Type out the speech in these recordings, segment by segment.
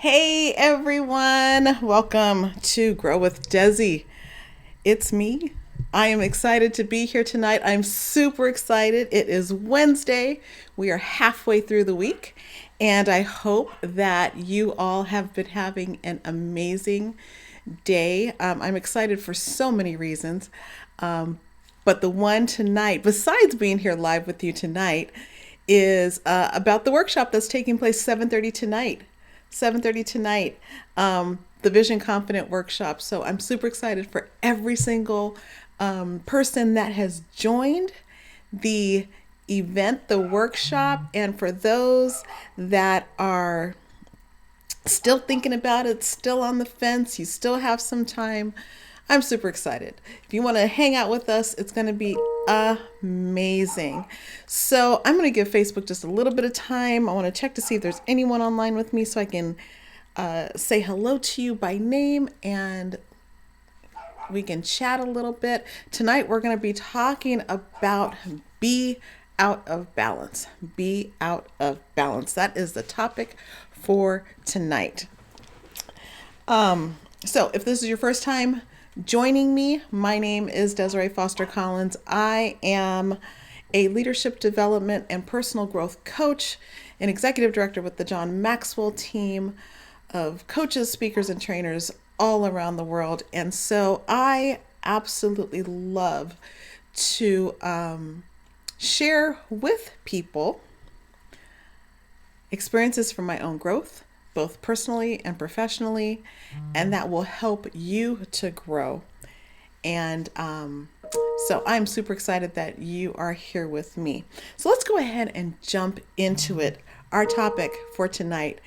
Hey everyone, welcome to Grow with Dezi. It's me. I am excited to be here tonight. I'm super excited. It is Wednesday. We are halfway through the week, and I hope that you all have been having an amazing day. I'm excited for so many reasons. Um, but the one tonight, besides being here live with you tonight, is about the workshop that's taking place 7:30 tonight. 7:30 tonight, the Vision Confident workshop. So I'm super excited for every single person that has joined the event, the workshop, and for those that are still thinking about it, still on the fence, you still have some time. I'm super excited. If you want to hang out with us, it's going to be amazing. So I'm going to give Facebook just a little bit of time. I want to check to see if there's anyone online with me so I can say hello to you by name and we can chat a little bit. Tonight we're going to be talking about be out of balance. Be out of balance. That is the topic for tonight. So if this is your first time joining me, my name is Desiree Foster Collins. I am a leadership development and personal growth coach and executive director with the John Maxwell team of coaches, speakers, and trainers all around the world. And so I absolutely love to share with people experiences from my own growth, both personally and professionally, and that will help you to grow. And so I'm super excited that you are here with me. So let's go ahead and jump into it. Our topic for tonight,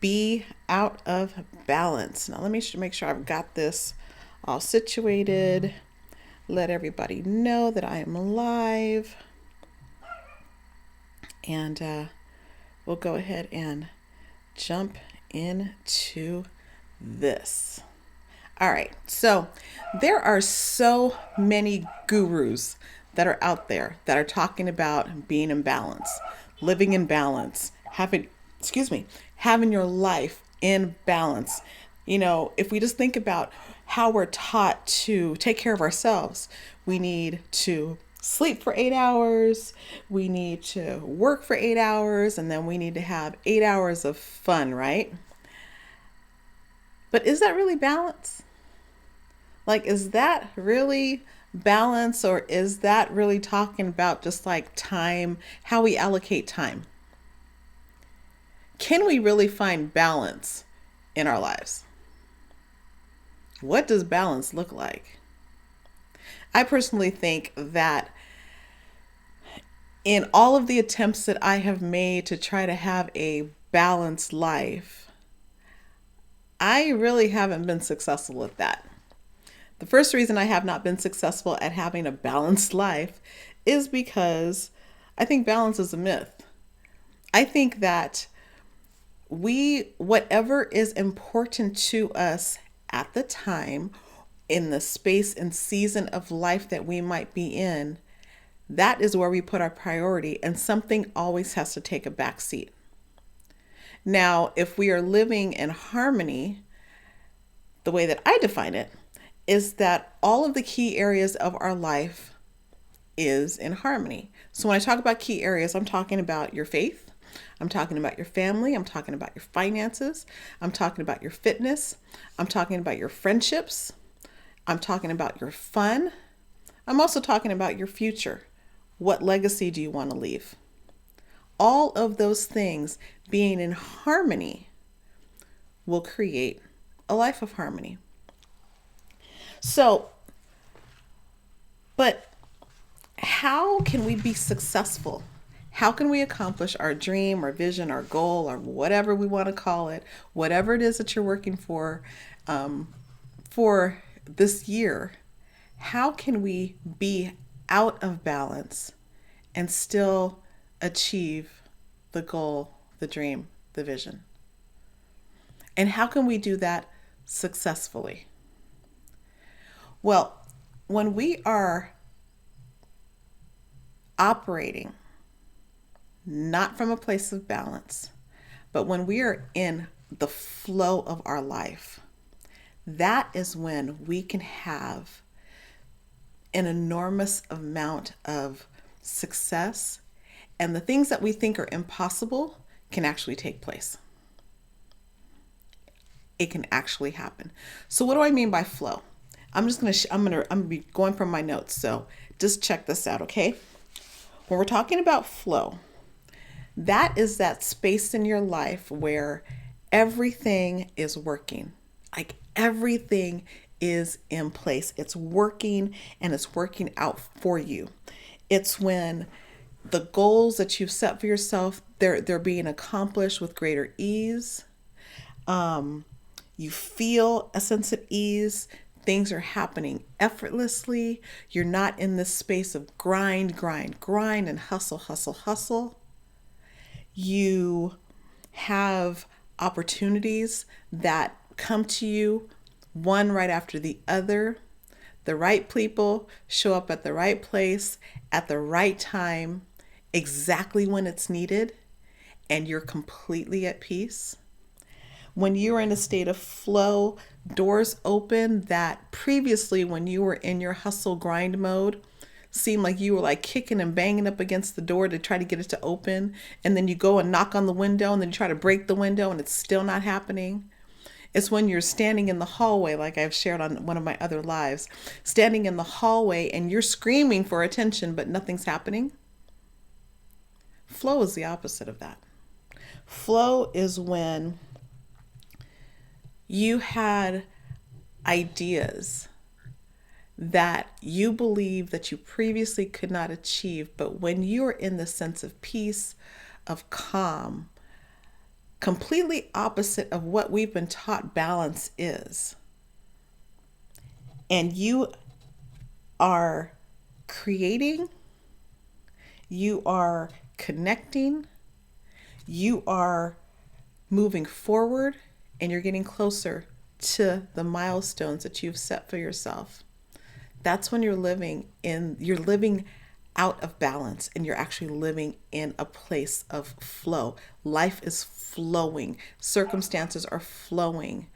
be out of balance. Now let me make sure I've got this all situated. Let everybody know that I am live. And we'll go ahead and jump into this. All right, so there are so many gurus that are out there that are talking about being in balance, living in balance, having your life in balance. You know, if we just think about how we're taught to take care of ourselves, we need to sleep for 8 hours, we need to work for 8 hours, and then we need to have 8 hours of fun, right? But is that really balance? Like, is that really balance, or is that really talking about just like time, how we allocate time? Can we really find balance in our lives? What does balance look like? I personally think that in all of the attempts that I have made to try to have a balanced life, I really haven't been successful at that. The first reason I have not been successful at having a balanced life is because I think balance is a myth. I think that whatever is important to us at the time, in the space and season of life that we might be in, that is where we put our priority, and something always has to take a back seat. Now, if we are living in harmony, the way that I define it is that all of the key areas of our life is in harmony. So when I talk about key areas, I'm talking about your faith, I'm talking about your family, I'm talking about your finances, I'm talking about your fitness, I'm talking about your friendships, I'm talking about your fun, I'm also talking about your future. What legacy do you want to leave? All of those things being in harmony will create a life of harmony. So, but how can we be successful? How can we accomplish our dream, our vision, our goal, or whatever we want to call it, whatever it is that you're working for this year? How can we be out of balance and still achieve the goal, the dream, the vision? And how can we do that successfully? Well, when we are operating not from a place of balance, but when we are in the flow of our life, that is when we can have an enormous amount of success, and the things that we think are impossible can actually take place. It can actually happen. So what do I mean by flow? I'm gonna be going from my notes, so just check this out, okay? When we're talking about flow, that is that space in your life where everything is working. Like everything is in place. It's working and it's working out for you. It's when the goals that you've set for yourself, they're being accomplished with greater ease. You feel a sense of ease. Things are happening effortlessly. You're not in this space of grind, grind, grind, and hustle, hustle, hustle. You have opportunities that come to you one right after the other. The right people show up at the right place at the right time, exactly when it's needed, and you're completely at peace. When you're in a state of flow, doors open that previously, when you were in your hustle grind mode, seemed like you were like kicking and banging up against the door to try to get it to open. And then you go and knock on the window and then you try to break the window and it's still not happening. It's when you're standing in the hallway, like I've shared on one of my other lives, standing in the hallway and you're screaming for attention, but nothing's happening. Flow is the opposite of that. Flow is when you had ideas that you believe that you previously could not achieve, but when you're in the sense of peace, of calm, completely opposite of what we've been taught balance is, and you are creating, you are connecting, you are moving forward, and you're getting closer to the milestones that you've set for yourself. That's when you're living out of balance and you're actually living in a place of flow. Life is flowing. Circumstances are flowing.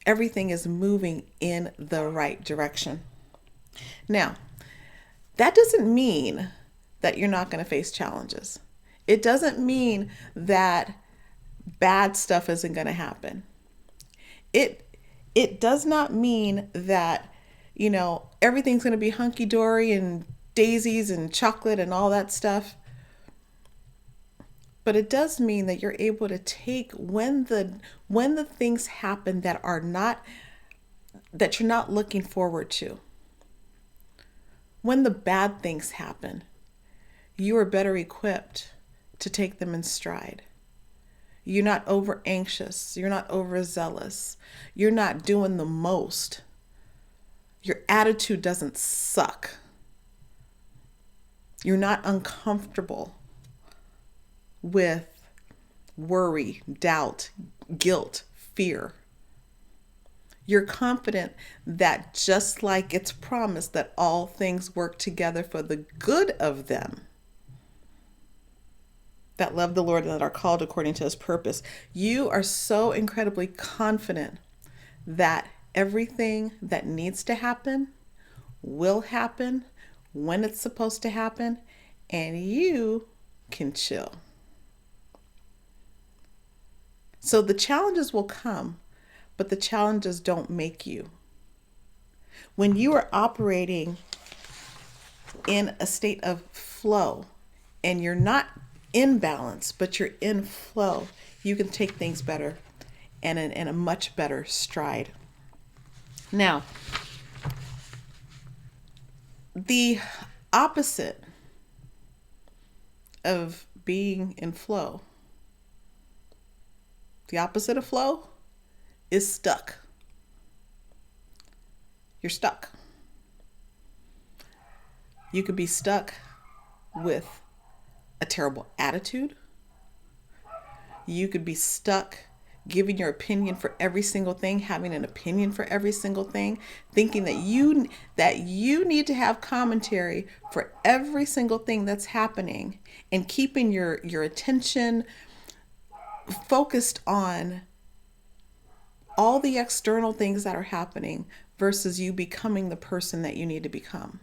Everything is moving in the right direction. Now, that doesn't mean that you're not going to face challenges. It doesn't mean that bad stuff isn't going to happen. It does not mean that, everything's going to be hunky-dory and daisies and chocolate and all that stuff. But it does mean that you're able to take when the things happen that you're not looking forward to. When the bad things happen, you are better equipped to take them in stride. You're not over anxious. You're not overzealous. You're not doing the most. Your attitude doesn't suck. You're not uncomfortable with worry, doubt, guilt, fear. You're confident that just like it's promised that all things work together for the good of them that love the Lord and that are called according to his purpose. You are so incredibly confident that everything that needs to happen will happen when it's supposed to happen, and you can chill. So the challenges will come, but the challenges don't make you. When you are operating in a state of flow and you're not in balance, but you're in flow, you can take things better and in a much better stride. Now, the opposite of being in flow, the opposite of flow is stuck. You're stuck. You could be stuck with a terrible attitude. You could be stuck giving your opinion for every single thing, having an opinion for every single thing, thinking that you need to have commentary for every single thing that's happening, and keeping your attention focused on all the external things that are happening versus you becoming the person that you need to become.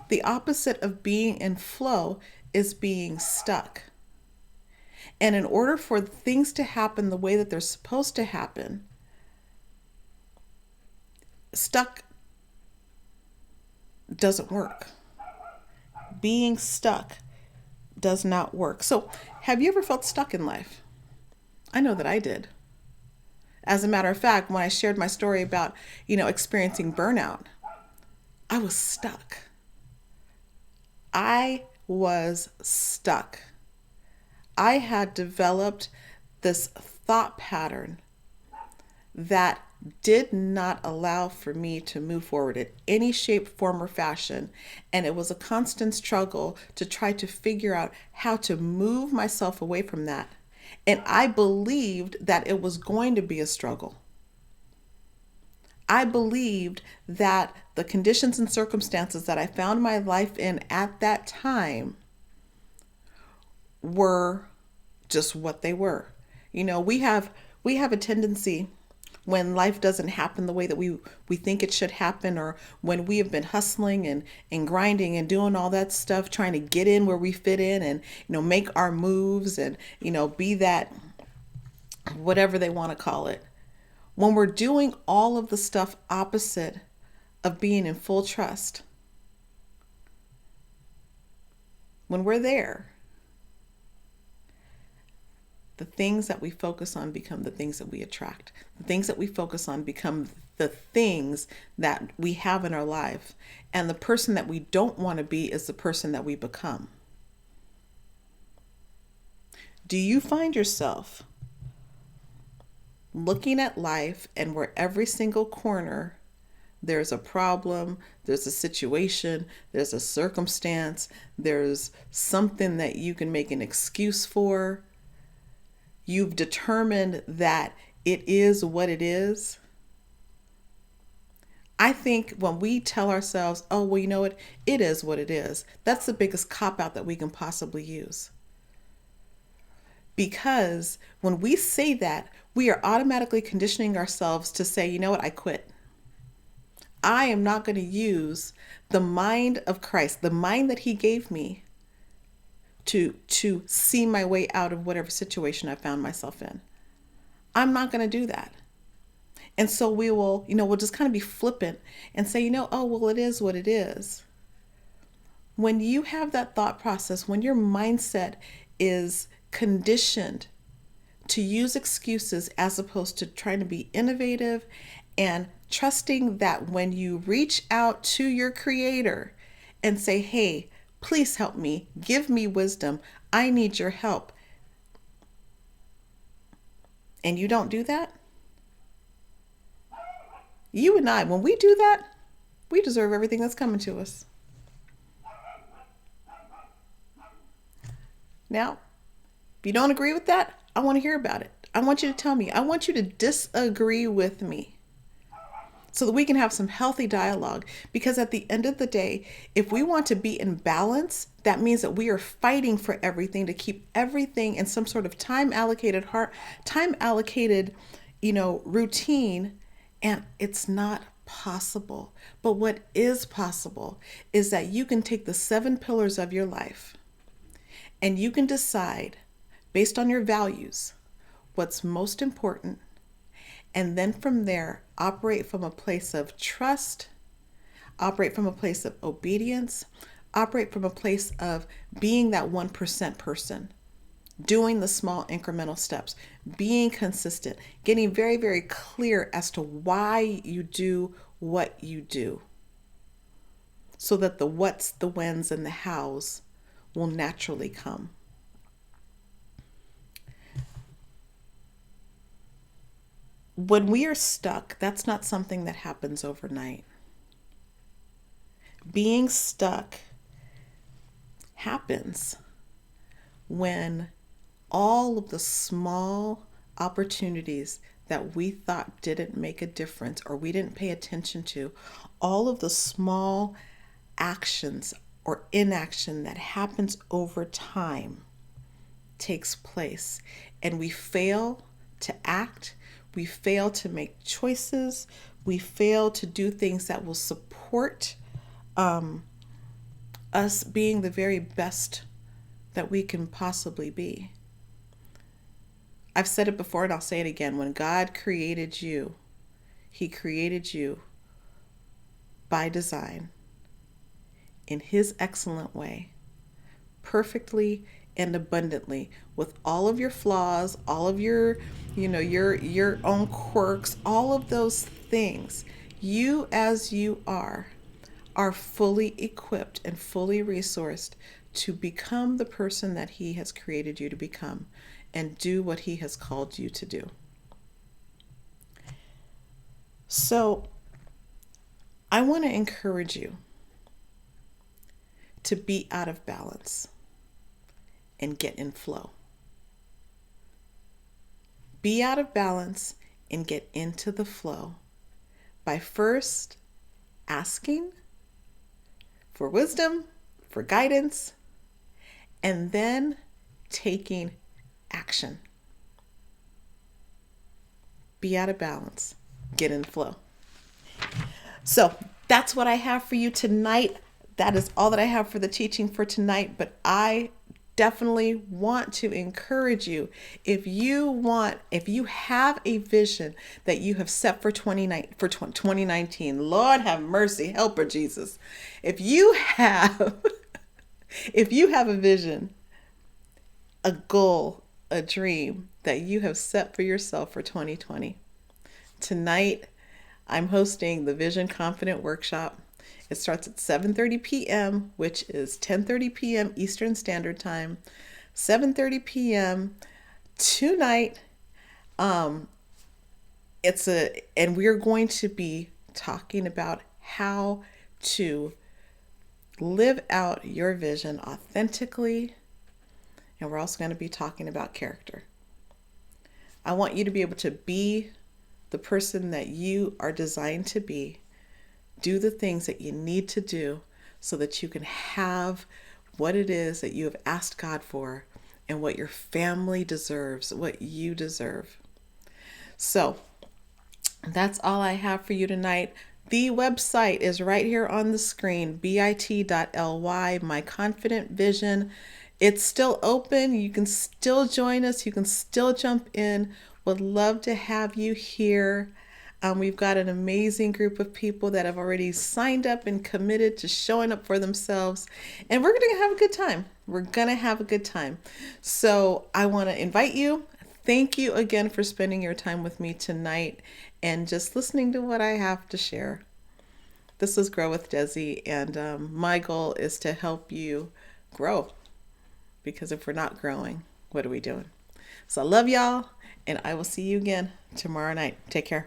The opposite of being in flow is being stuck. And in order for things to happen the way that they're supposed to happen, stuck doesn't work. Being stuck does not work. So, have you ever felt stuck in life? I know that I did. As a matter of fact, when I shared my story about, experiencing burnout, I was stuck. I was stuck. I had developed this thought pattern that did not allow for me to move forward in any shape, form, or fashion. And it was a constant struggle to try to figure out how to move myself away from that. And I believed that it was going to be a struggle. I believed that the conditions and circumstances that I found my life in at that time were just what they were. We have a tendency when life doesn't happen the way that we think it should happen, or when we have been hustling and grinding and doing all that stuff, trying to get in where we fit in and, make our moves and, be that, whatever they want to call it. When we're doing all of the stuff opposite of being in full trust, when we're there, the things that we focus on become the things that we attract. The things that we focus on become the things that we have in our life. And the person that we don't want to be is the person that we become. Do you find yourself looking at life and where every single corner there's a problem, there's a situation, there's a circumstance, there's something that you can make an excuse for? You've determined that it is what it is. I think when we tell ourselves, oh, well, you know what? It is what it is. That's the biggest cop-out that we can possibly use. Because when we say that, we are automatically conditioning ourselves to say, you know what? I quit. I am not going to use the mind of Christ, the mind that he gave me, to see my way out of whatever situation I found myself in. I'm not going to do that. And so we'll just kind of be flippant and say, oh, well, it is what it is. When you have that thought process, when your mindset is conditioned to use excuses as opposed to trying to be innovative and trusting that when you reach out to your creator and say, hey, please help me, give me wisdom, I need your help, and you don't do that, you and I, when we do that, we deserve everything that's coming to us. Now, if you don't agree with that, I want to hear about it. I want you to tell me. I want you to disagree with me so that we can have some healthy dialogue. Because at the end of the day, if we want to be in balance, that means that we are fighting for everything to keep everything in some sort of time allocated routine, and it's not possible. But what is possible is that you can take the 7 pillars of your life and you can decide based on your values what's most important. And then from there, operate from a place of trust, operate from a place of obedience, operate from a place of being that 1% person, doing the small incremental steps, being consistent, getting very, very clear as to why you do what you do, so that the what's, the whens, and the hows will naturally come. When we are stuck, that's not something that happens overnight. Being stuck happens when all of the small opportunities that we thought didn't make a difference or we didn't pay attention to, all of the small actions or inaction that happens over time takes place, and we fail to act, We fail to make choices. We fail to do things that will support us being the very best that we can possibly be. I've said it before and I'll say it again. When God created you, He created you by design in His excellent way, perfectly and abundantly, with all of your flaws, all of your, your own quirks, all of those things. You as you are fully equipped and fully resourced to become the person that He has created you to become and do what He has called you to do. So I want to encourage you to be out of balance and get in flow. Be out of balance and get into the flow by first asking for wisdom, for guidance, and then taking action. Be out of balance, get in flow. So that's what I have for you tonight. That is all that I have for the teaching for tonight, but I definitely want to encourage you. If you have a vision that you have set for 2019, Lord have mercy, help her Jesus. If you have a vision, a goal, a dream that you have set for yourself for 2020, tonight I'm hosting the Vision Confident Workshop. It starts at 7:30 p.m., which is 10:30 p.m. Eastern Standard Time. 7:30 p.m. tonight. And we're going to be talking about how to live out your vision authentically. And we're also going to be talking about character. I want you to be able to be the person that you are designed to be. Do the things that you need to do so that you can have what it is that you have asked God for and what your family deserves, what you deserve. So that's all I have for you tonight. The website is right here on the screen, bit.ly, My Confident Vision. It's still open. You can still join us. You can still jump in. Would love to have you here. We've got an amazing group of people that have already signed up and committed to showing up for themselves. And we're going to have a good time. We're going to have a good time. So I want to invite you. Thank you again for spending your time with me tonight and just listening to what I have to share. This is Grow with Dezi, and my goal is to help you grow. Because if we're not growing, what are we doing? So I love y'all, and I will see you again tomorrow night. Take care.